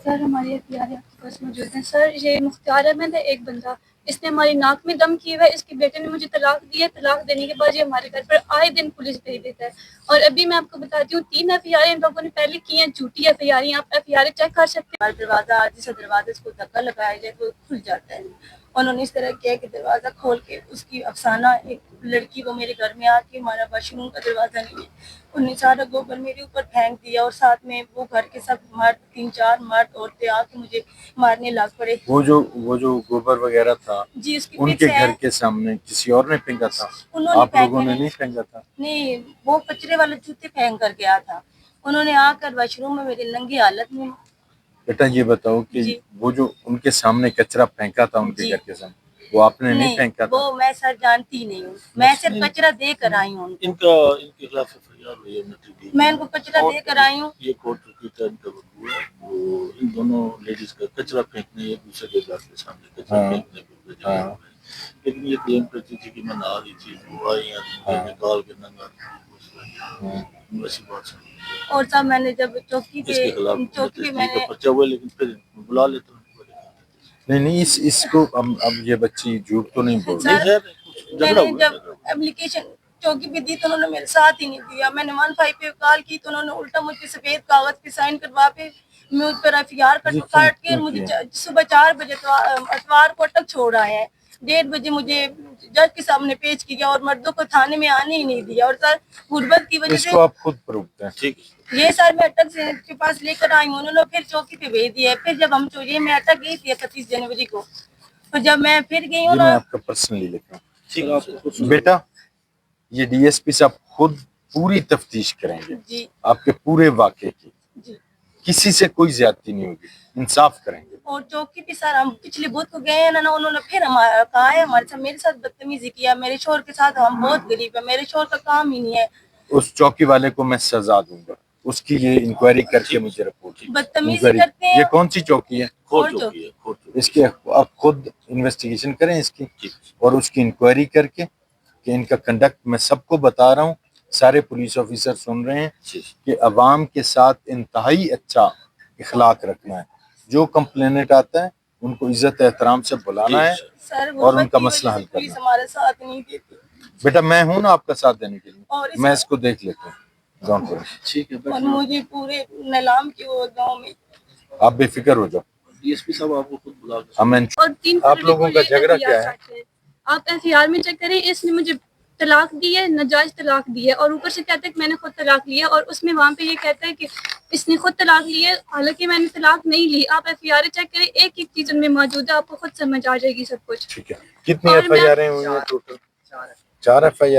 سر ہماری اختیار آپ کے پاس موجود ہیں سر. یہ مختار احمد ہے ایک بندہ, اس نے ہماری ناک میں دم کیا ہوا ہے. اس کے بیٹے نے مجھے طلاق دی ہے. طلاق دینے کے بعد یہ ہمارے گھر پر آئے دن پولیس بھیج دیتا ہے. اور ابھی میں آپ کو بتاتی ہوں 3 FIR ان لوگوں نے پہلے کی ہیں, جھوٹی FIR. آپ FIR چیک کر سکتے ہیں. دروازہ جیسے دروازے اس کو دھکا لگایا جائے تو کھل جاتا ہے. انہوں نے اس طرح کیا کہ دروازہ کھول کے اس کی افسانہ ایک لڑکی کو میرے گھر میں آ کے ہمارا واش روم کا دروازہ نہیں ہے, انہوں نے سارا گوبر میرے اوپر پھینک دیا. اور ساتھ میں وہ گھر کے سب مرد 3-4 مرد عورتیں آ کے مجھے مارنے لگ پڑے. وہ جو گوبر وغیرہ تھا جی اس کی ان کے گھر کے سامنے کسی اور نے پھینکا تھا, آپ لوگوں نے نہیں پھینکا تھا؟ نہیں, وہ کچرے والے جوتے پھینک کر گیا تھا. انہوں نے آ کر واش روم میں میری ننگی حالت میں. بیٹا یہ بتاؤ کہ وہ جو ان کے سامنے کچرا پھینکا تھا ان کے گھر کے سامنے, وہ آپ نے نہیں پھینکا تھا؟ وہ میں سر جانتی نہیں ہوں, میں صرف کچرا دے کر آئی ہوں. ان کے خلاف FIR ہوئی ہے, میں ان کو کچرا دے کر آئی ہوں. یہ کورٹ کا وہ ان دونوں لیڈیز کا کچرا پھینکنے ایک دوسرے کے گھر کے سامنے کچرا پھینکنے پہ بھیجا ہے. لیکن یہ کلیم کرتی تھی کہ میں نہ رہی تھی, وہ آئی ہیں نکال کے ننگا ویسی بات سن. اور صاحب میں نے جب چوکی اس کے خلاف پہ میں نے پرچہ ہوا, لیکن پھر بلا لیتا ہوں. نہیں اس کو اب یہ بچی جھوٹ تو نہیں بول رہی. میں نے جب اپلیکیشن چوکی پہ دی تو انہوں نے میرے ساتھ ہی نہیں دیا. میں نے 15 پہ کال کی تو انہوں نے الٹا مجھ پہ سفید کاغذ پہ سائن کروا کے مجھ پر FIR کاٹ کے مجھے صبح 4 بجے اتوار کو تک چھوڑ آئے ہیں. 1:30 بجے مجھے جج کے سامنے پیش کیا اور مردوں کو تھانے میں آنے ہی نہیں دیا. اور سر غربت کی وجہ سے اس کو آپ خود پروف دیں. ٹھیک ہے, یہ سر میں اٹک سے کے پاس لے کر آئی ہوں, انہوں نے پھر چوکی پہ بھیج دیا. پھر جب ہم یہ میں اٹک گئی تھی 31 جنوری کو, تو جب میں پھر گئی ہوں میں نا. آپ کا پرسنلی لکھ رہا ہوں. بیٹا یہ DSP صاحب خود پوری تفتیش کریں گے جی آپ کے پورے واقعے کی, جی, کسی سے کوئی زیادتی نہیں ہوگی, انصاف کریں گے. اور چوکی پہ سر ہم پچھلے بدھ کو گئے ہیں نا, انہوں نے پھر کہا ہے ہمارے ساتھ, میرے ساتھ بدتمیزی کیا. میرے شوہر کے ساتھ ہم بہت غریب ہیں, میرے شوہر کا کام ہی نہیں ہے. اس چوکی والے کو میں سزا دوں گا, اس کی یہ انکوائری کر کے مجھے رپورٹ. بدتمیزی کرتے ہیں. یہ کون سی چوکی ہے؟ چوکی ہے. اس کی آپ خود انویسٹیگیشن کریں اس کی, اور اس کی انکوائری کر کے کہ ان کا کنڈکٹ. میں سب کو بتا رہا ہوں, سارے پولیس آفیسر سن رہے ہیں کہ عوام کے ساتھ انتہائی اچھا اخلاق رکھنا ہے. جو کمپلینٹ آتا ہے ان کو عزت احترام سے بلانا ہے اور ان کا مسئلہ حل کرنا ہے. ہمارے ساتھ نہیں دیتی. بیٹا میں ہوں نا آپ کا ساتھ دینے کے لیے, میں اس کو دیکھ لیتا ہوں. ٹھیک ہے, اور مجھے پورے نیلام کی وہ گاؤں میں. آپ بے فکر ہو جاؤ. DSP صاحب آپ کو خود بلا اور 3 آپ لوگوں کا جھگڑا کیا ہے؟ آپ FIR میں چیک کریں. اس نے مجھے طلاق دی ہے, ناجائز طلاق دی ہے, اور اوپر سے کہتا ہے کہ میں نے خود طلاق لی ہے. اور اس میں وہاں پہ یہ کہتا ہے کہ اس نے خود طلاق لی ہے, حالانکہ میں نے طلاق نہیں لی. آپ FIR چیک کریں, ایک ایک چیز ان میں موجود ہے, آپ کو خود سمجھ آ جائے گی سب کچھ. ٹھیک ہے, کتنی FIR ہوئی ہیں ٹوٹل؟ 4 FIR.